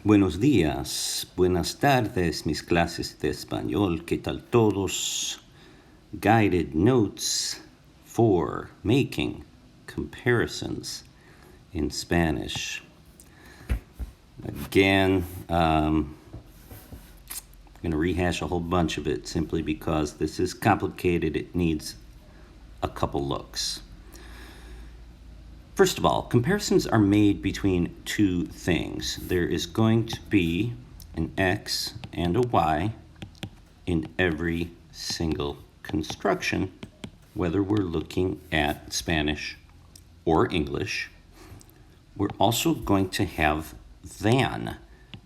Buenos días, buenas tardes, mis clases de español. ¿Qué tal todos? Guided notes for making comparisons in Spanish. Again, I'm going to rehash a whole bunch of it simply because this is complicated. It needs a couple looks. First of all, comparisons are made between two things. There is going to be an X and a Y in every single construction, whether we're looking at Spanish or English. We're also going to have than.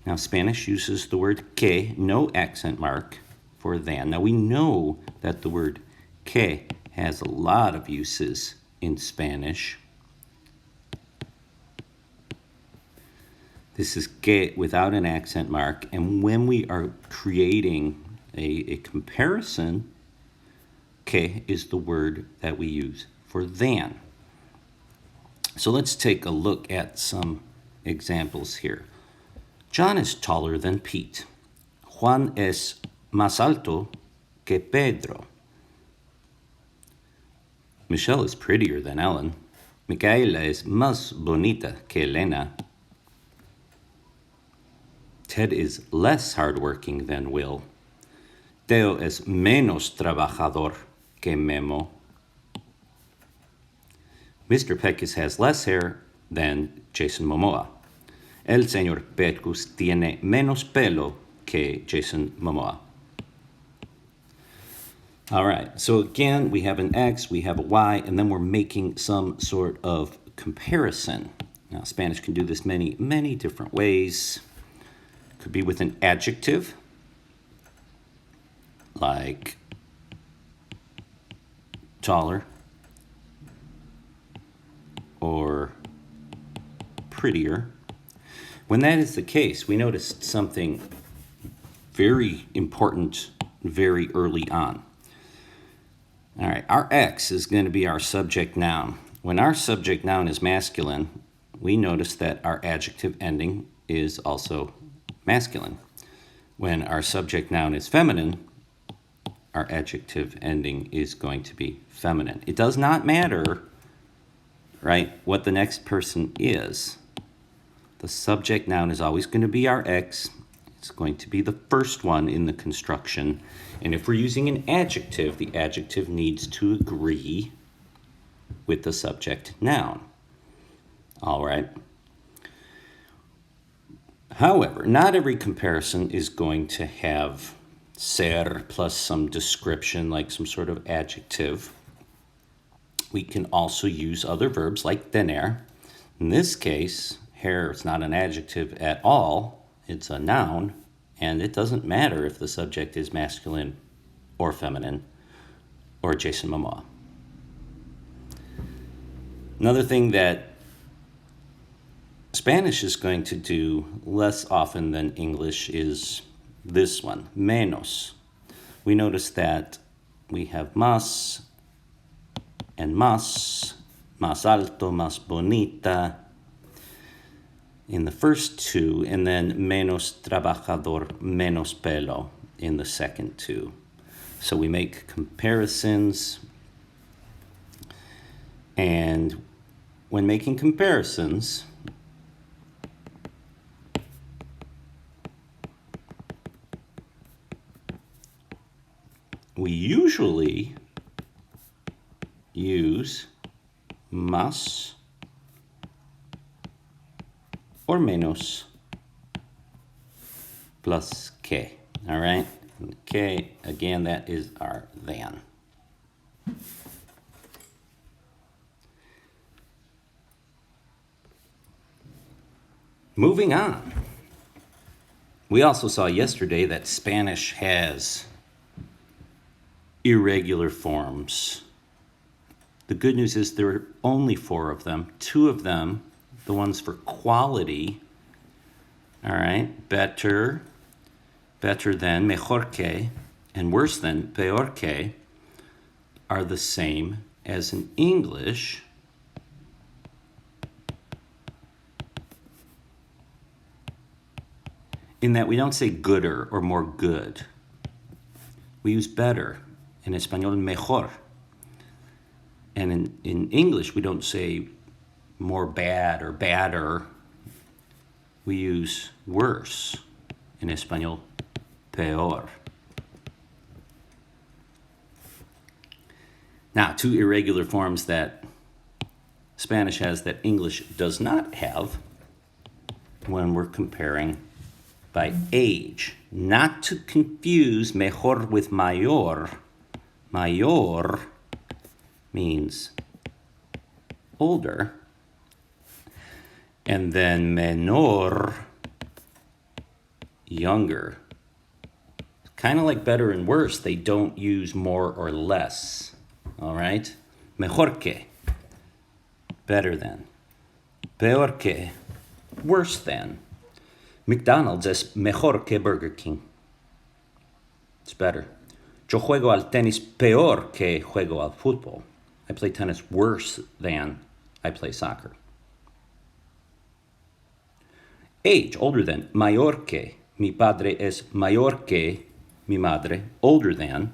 Now, Spanish uses the word que, no accent mark, for than. Now, we know that the word que has a lot of uses in Spanish. This is que without an accent mark, and when we are creating a comparison, que is the word that we use for than. So let's take a look at some examples here. John is taller than Pete. Juan es más alto que Pedro. Michelle is prettier than Ellen. Micaela es más bonita que Elena. Ted is less hardworking than Will. Teo es menos trabajador que Memo. Mr. Peckus has less hair than Jason Momoa. El señor Peckus tiene menos pelo que Jason Momoa. All right, so again, we have an X, we have a Y, and then we're making some sort of comparison. Now, Spanish can do this many, many different ways. Could be with an adjective, like taller or prettier. When that is the case, we noticed something very important very early on. All right, our X is going to be our subject noun. When our subject noun is masculine, we notice that our adjective ending is also masculine. When our subject noun is feminine, our adjective ending is going to be feminine. It does not matter, right, what the next person is. The subject noun is always going to be our X. It's going to be the first one in the construction. And if we're using an adjective, the adjective needs to agree with the subject noun. All right. However, not every comparison is going to have ser plus some description, like some sort of adjective. We can also use other verbs like tener. In this case, hair is not an adjective at all. It's a noun, and it doesn't matter if the subject is masculine or feminine or Jason Momoa. Another thing that Spanish is going to do less often than English is this one, menos. We notice that we have más and más alto, más bonita in the first two, and then menos trabajador, menos pelo in the second two. So we make comparisons, and when making comparisons, we usually use más or menos plus que. All right? And que, again, that is our than. Moving on. We also saw yesterday that Spanish has irregular forms. The good news is there are only 4 of them. 2 of them, the ones for quality, all right, better than, mejor que, and worse than, peor que, are the same as in English. in that we don't say gooder or more good. We use better. In Español, mejor. And in English, we don't say more bad or badder. We use worse. In Español, peor. Now, two irregular forms that Spanish has that English does not have when we're comparing by age. Not to confuse mejor with mayor. Mayor means older. And then menor, younger. Kind of like better and worse, they don't use more or less. All right? Mejor que, better than. Peor que, worse than. McDonald's es mejor que Burger King. It's better. Yo juego al tenis peor que juego al fútbol. I play tennis worse than I play soccer. Age, older than. Mayor que. Mi padre es mayor que mi madre. Older than.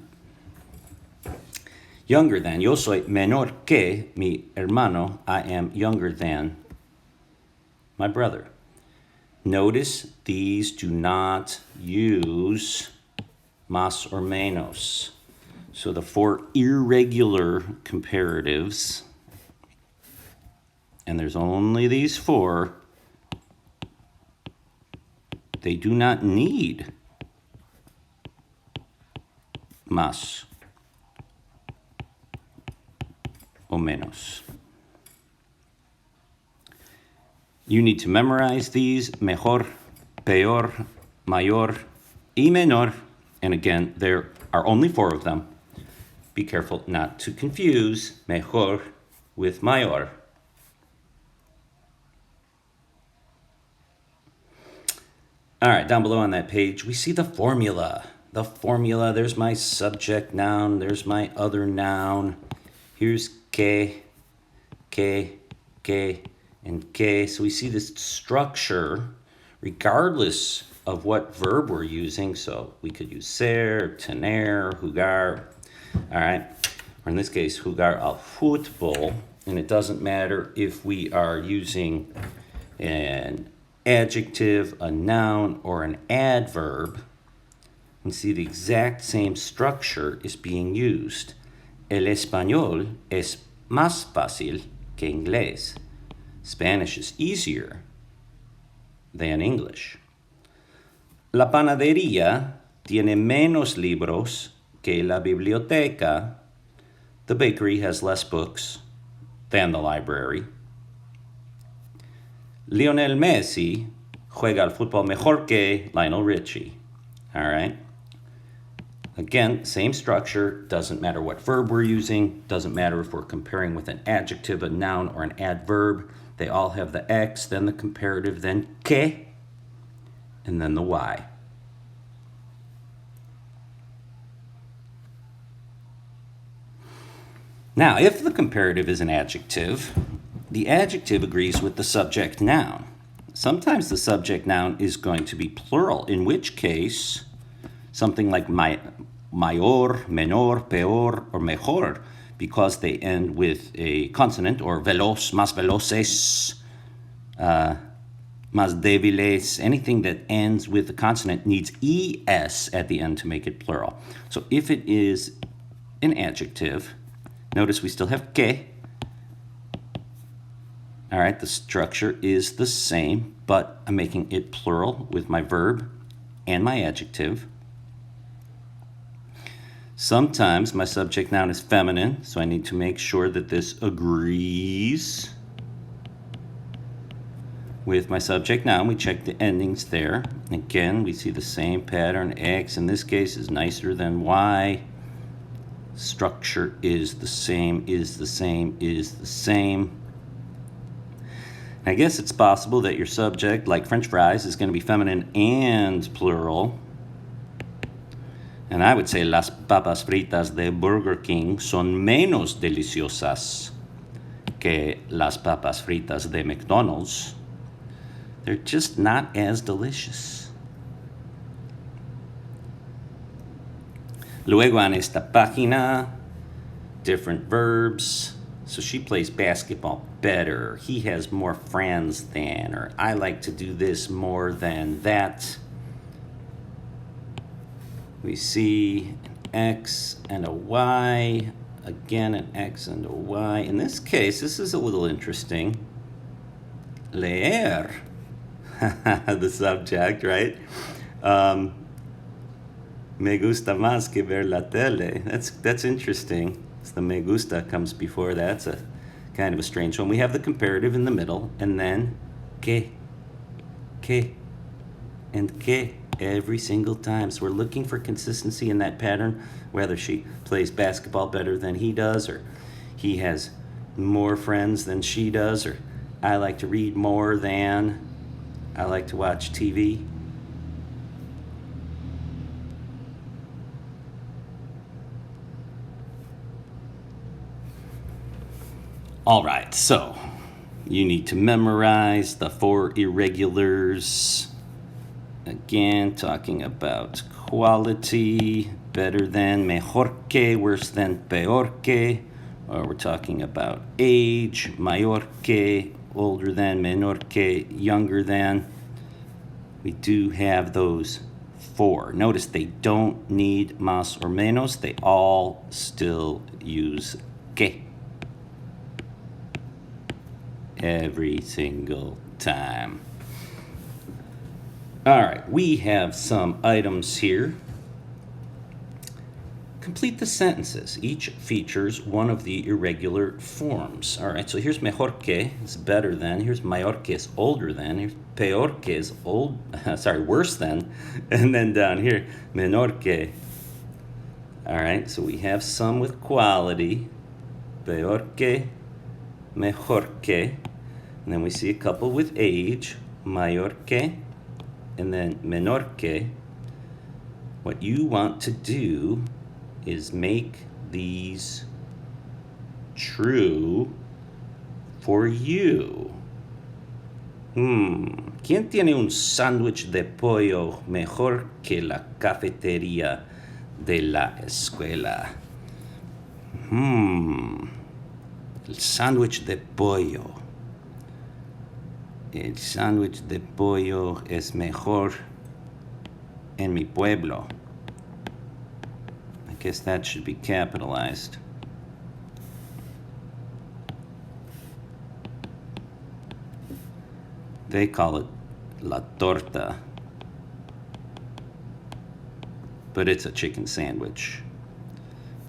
Younger than. Yo soy menor que mi hermano. I am younger than my brother. Notice these do not use más or menos. So the four irregular comparatives, and there's only these four, they do not need más o menos. You need to memorize these: mejor, peor, mayor, y menor. And again, there are only four of them. Be careful not to confuse mejor with mayor. All right, down below on that page, we see the formula. The formula, there's my subject noun, there's my other noun. Here's que, and que. So we see this structure regardless of what verb we're using. So we could use ser, tener, jugar. All right. Or in this case, jugar al fútbol. And it doesn't matter if we are using an adjective, a noun, or an adverb. You see the exact same structure is being used. El español es más fácil que inglés. Spanish is easier than English. La panadería tiene menos libros que la biblioteca. The bakery has less books than the library. Lionel Messi juega al fútbol mejor que Lionel Richie. All right. Again, same structure. Doesn't matter what verb we're using. Doesn't matter if we're comparing with an adjective, a noun, or an adverb. They all have the X, then the comparative, then que, and then the Y. Now, if the comparative is an adjective, the adjective agrees with the subject noun. Sometimes the subject noun is going to be plural, in which case something like mayor, menor, peor, or mejor, because they end with a consonant, or veloz, más veloces, más débiles, anything that ends with a consonant needs es at the end to make it plural. So if it is an adjective, notice we still have que. All right, the structure is the same, but I'm making it plural with my verb and my adjective. Sometimes my subject noun is feminine, so I need to make sure that this agrees with my subject noun. We check the endings there. Again, we see the same pattern. X in this case is nicer than Y. Structure is the same, is the same, is the same. I guess it's possible that your subject, like French fries, is going to be feminine and plural. And I would say las papas fritas de Burger King son menos deliciosas que las papas fritas de McDonald's. They're just not as delicious. Luego en esta página, different verbs. So she plays basketball better. He has more friends than, or I like to do this more than that. We see an X and a Y. Again, an X and a Y. In this case, this is a little interesting. Leer, the subject, right? Me gusta más que ver la tele. That's interesting. So the me gusta comes before that. It's a kind of a strange one. We have the comparative in the middle, and then que, and que every single time. So we're looking for consistency in that pattern, whether she plays basketball better than he does, or he has more friends than she does, or I like to read more than, I like to watch TV. All right, so you need to memorize the 4 irregulars. Again, talking about quality, better than, mejor que, worse than, peor que. Or we're talking about age, mayor que, older than, menor que, younger than. We do have those 4. Notice they don't need más or menos. They all still use que every single time. All right, we have some items here. Complete the sentences. Each features one of the irregular forms. All right, so here's mejor que, is better than. Here's mayor que, is older than. Here's peor que, is worse than. And then down here, menor que. All right, so we have some with quality. Peor que, mejor que. And then we see a couple with age. Mayor que. And then menor que. What you want to do is make these true for you. ¿Quién tiene un sándwich de pollo mejor que la cafetería de la escuela? El sándwich de pollo. El sándwich de pollo es mejor en mi pueblo. I guess that should be capitalized. They call it la torta, but it's a chicken sandwich.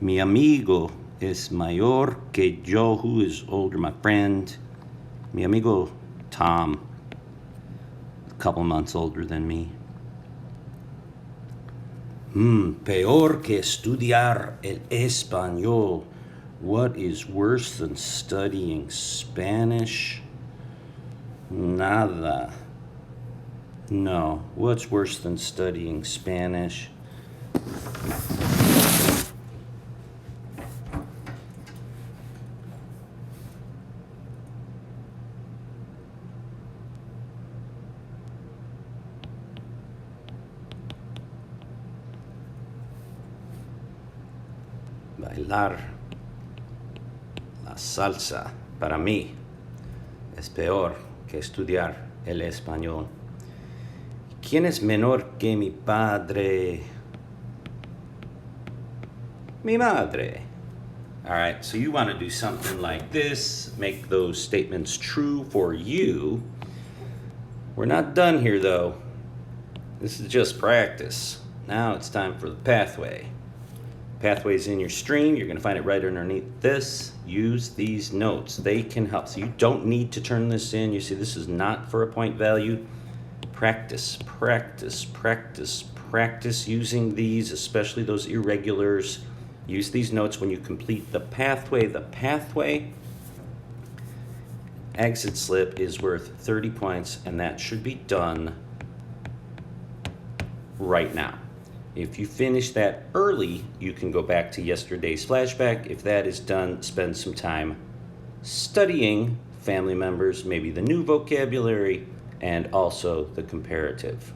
Mi amigo es mayor que yo, who is older, my friend. Mi amigo Tom, a couple months older than me. Peor que estudiar el español. What is worse than studying Spanish? Nada. No. What's worse than studying Spanish? Bailar la salsa para mí es peor que estudiar el español. ¿Quién es menor que mi padre? Mi madre. All right, so you want to do something like this, make those statements true for you. We're not done here though. This is just practice. Now it's time for the pathway. Pathway's in your stream. You're going to find it right underneath this. Use these notes. They can help. So you don't need to turn this in. You see, this is not for a point value. Practice, practice, practice, practice using these, especially those irregulars. Use these notes when you complete the pathway. The pathway exit slip is worth 30 points, and that should be done right now. If you finish that early, you can go back to yesterday's flashback. If that is done, spend some time studying family members, maybe the new vocabulary, and also the comparative.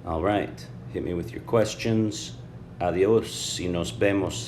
All right, hit me with your questions Adiós y nos vemos